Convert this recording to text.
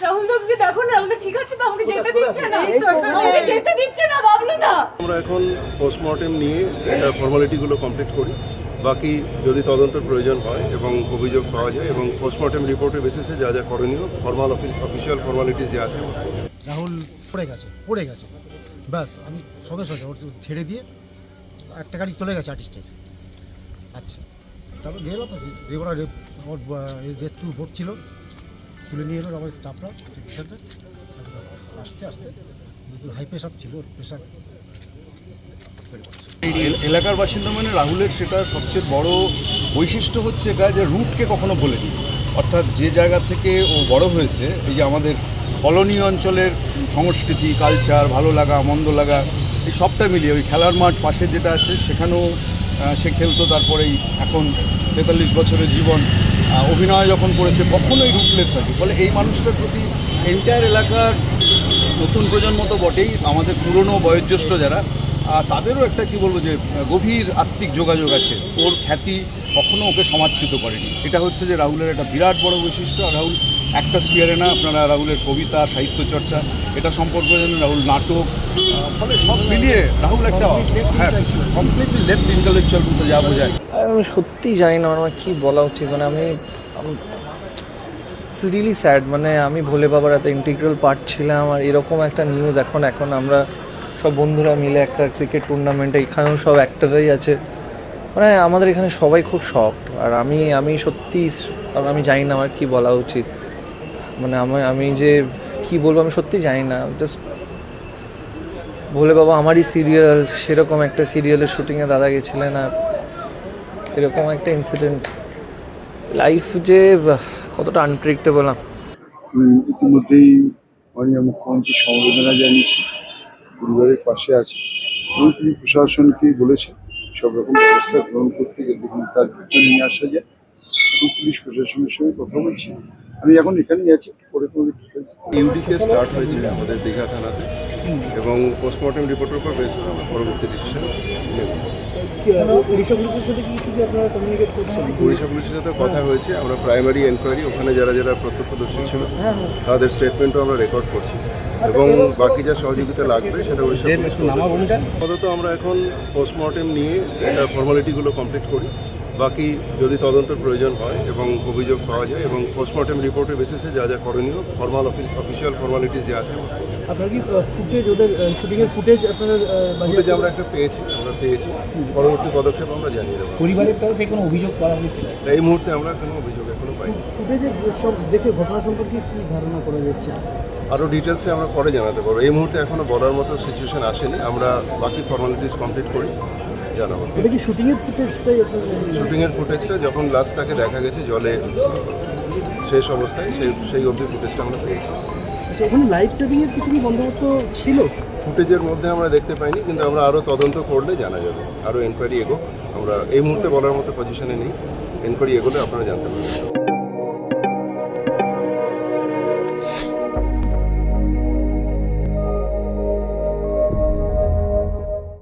রাহুল দাকে দেখো না, রাহুল ঠিক আছে তো, আমাকে যেতে দিচ্ছে না, আমাকে যেতে দিচ্ছে না বাবলু দা। আমরা এখন পোস্টমর্টেম নিয়ে ফর্মালিটিগুলো কমপ্লিট করি, বাকি যদি তদন্তের প্রয়োজন হয় এবং অভিযোগ পাওয়া যায় এবং পোস্টমর্টেম রিপোর্টের বেসিসে যা যা করণীয় অফিসিয়াল ফর্মালিটিস যে আছে। রাহুল পড়ে গেছে ব্যাস, আমি সঙ্গে সঙ্গে ওর ছেড়ে দিয়ে একটা গাড়ি চলে গেছে আর্টিস্টের। আচ্ছা, তারপর গেলাম ওরা ওর রেস্কিউ বোট ছিল, তুলে নিয়ে এলো আমার স্টাফরা আস্তে আস্তে, হাই প্রেশার ছিল, ওর প্রেশার। এলাকার বাসিন্দা মানে রাহুলের সেটা সবচেয়ে বড় বৈশিষ্ট্য হচ্ছে এটা যে রুটকে কখনো বলেনি, অর্থাৎ যে জায়গা থেকে ও বড় হয়েছে, এই যে আমাদের কলোনি অঞ্চলের সংস্কৃতি, কালচার, ভালো লাগা মন্দ লাগা, এই সবটা মিলিয়ে ওই খেলার মাঠ পাশে যেটা আছে সেখানেও সে খেলতো। তারপরেই এখন 43 বছরের জীবন, অভিনয় যখন করেছে কখনোই রুটলেস হয়নি। ফলে এই মানুষটার প্রতি এন্টায়ার এলাকার নতুন প্রজন্ম তো বটেই, আমাদের পুরনো বয়োজ্যেষ্ঠ যারা, তাদেরও একটা কি বলবো যে গভীর আত্মিক যোগাযোগ আছে। ওর খ্যাতি কখনো ওকে সমাদচ্যুত করেনি। এটা হচ্ছে যে রাহুলের একটা বিরাট বড় বৈশিষ্ট্য। আর রাহুল একটা স্পিয়ারে না, আপনারা রাহুলের কবিতা, সাহিত্য চর্চা এটা সম্পর্কে জানেন, রাহুল নাটক, ফলে সব মিলিয়ে রাহুল একটা কমপ্লিটলি লেফট ইন্টেলেকচুয়াল বলতে যা বোঝায়। আমি সত্যিই জানি না আমার কী বলা উচিত। মানে আমি ইটস রিয়েলি স্যাড। মানে আমি ভোলে বাবার এত ইন্টিগ্রাল পার্ট ছিলাম, আর এরকম একটা নিউজ এখন আমরা সব বন্ধুরা মিলে একটা ক্রিকেট টুর্নামেন্টে, এখানেও সব অ্যাক্টররাই আছে, মানে আমাদের এখানে সবাই খুব শকড। আর আমি সত্যি আমি জানি না আমার কী বলা উচিত। মানে আমি যে কী বলবো আমি সত্যি জানি না। জাস্ট ভোলে বাবা আমারই সিরিয়াল, সেরকম একটা সিরিয়ালের শুটিংয়ে দাদা গেছিলেন, আর এরকম একটা ইনসিডেন্ট। লাইফ যে কতটা আনপ্রেডিক্টেবল। ইতিমধ্যেই মাননীয় মুখ্যমন্ত্রী সমবেদনা জানিয়েছে, পরিবারের পাশে আছে এবং তিনি প্রশাসনকে বলেছেন সব রকম ব্যবস্থা গ্রহণ করতে, দেখুন তার ভিতরে নিয়ে আসা যায়। এবং পুলিশ প্রশাসনের সঙ্গে কথা বলছি। আমি এখন এখানেই আছি, পরে কোনো ডিটেলস। ইউডিকে স্টার্ট হয়েছে আমাদের দীঘা থানাতে এবং পোস্টমর্টেম রিপোর্টের উপর বেস করে আমরা পরবর্তী ডিসিশন নেব। উড়িষ্যা পুলিশের সাথে কি কিছু কি আপনারা কমিউনিকেট করছেন? উড়িষ্যা পুলিশের সাথে কথা হয়েছে, আমরা প্রাইমারি এনকোয়ারি, ওখানে যারা যারা প্রত্যক্ষদর্শী ছিল তাদের স্টেটমেন্টও আমরা রেকর্ড করছি এবং বাকি যা সহযোগিতা লাগবে সেটা উড়িষ্যা পুলিশ করবে। আপাতত আমরা এখন পোস্টমর্টেম নিয়ে ফর্মালিটিগুলো কমপ্লিট করি, বাকি যদি তদন্তের প্রয়োজন হয় এবং অভিযোগ পাওয়া যায় এবং পোস্টমর্টেম রিপোর্টের বেসিসে যা যা করণীয় অফিসিয়াল ফর্মালিটিস যে আছে। আপনার কি ফুটেজ, ওদের শুটিংয়ের ফুটেজ আপনার ফুটেজ আমরা পেয়েছি, পরবর্তী পদক্ষেপ আমরা জানিয়ে দেবো। পরিবারের তরফে কোনো অভিযোগ করা হয়েছিল? এই মুহূর্তে আমরা কোনো অভিযোগ এখনো পাইনি। ফুটেজে সব দেখে ঘটনা সম্পর্কে কী ধারণা করা যাচ্ছে? আরও ডিটেলসে আমরা পরে জানাতে পারবো। এই মুহূর্তে এখনও বলার মতো সিচুয়েশন আসেনি। আমরা বাকি ফর্মালিটিস কমপ্লিট করি, জানাবো। এটা কি শুটিংয়ের ফুটেজটাই? শুটিংয়ের ফুটেজটা যখন লাস্ট তাকে দেখা গেছে জলে শেষ অবস্থায়, সেই অবধি ফুটেজটা আমরা পেয়েছি। আচ্ছা, ওখানে লাইফ সেভিংয়ের কিছু কি বন্দোবস্ত ছিল? ফুটেজের মধ্যে আমরা দেখতে পাইনি, কিন্তু আমরা আরও তদন্ত করলে জানা যাবে। আরও এনকোয়ারি এগোক, আমরা এই মুহূর্তে বলার মতো পজিশনে নেই। এনকোয়ারি এগোলে আপনারা জানতে পারবেন।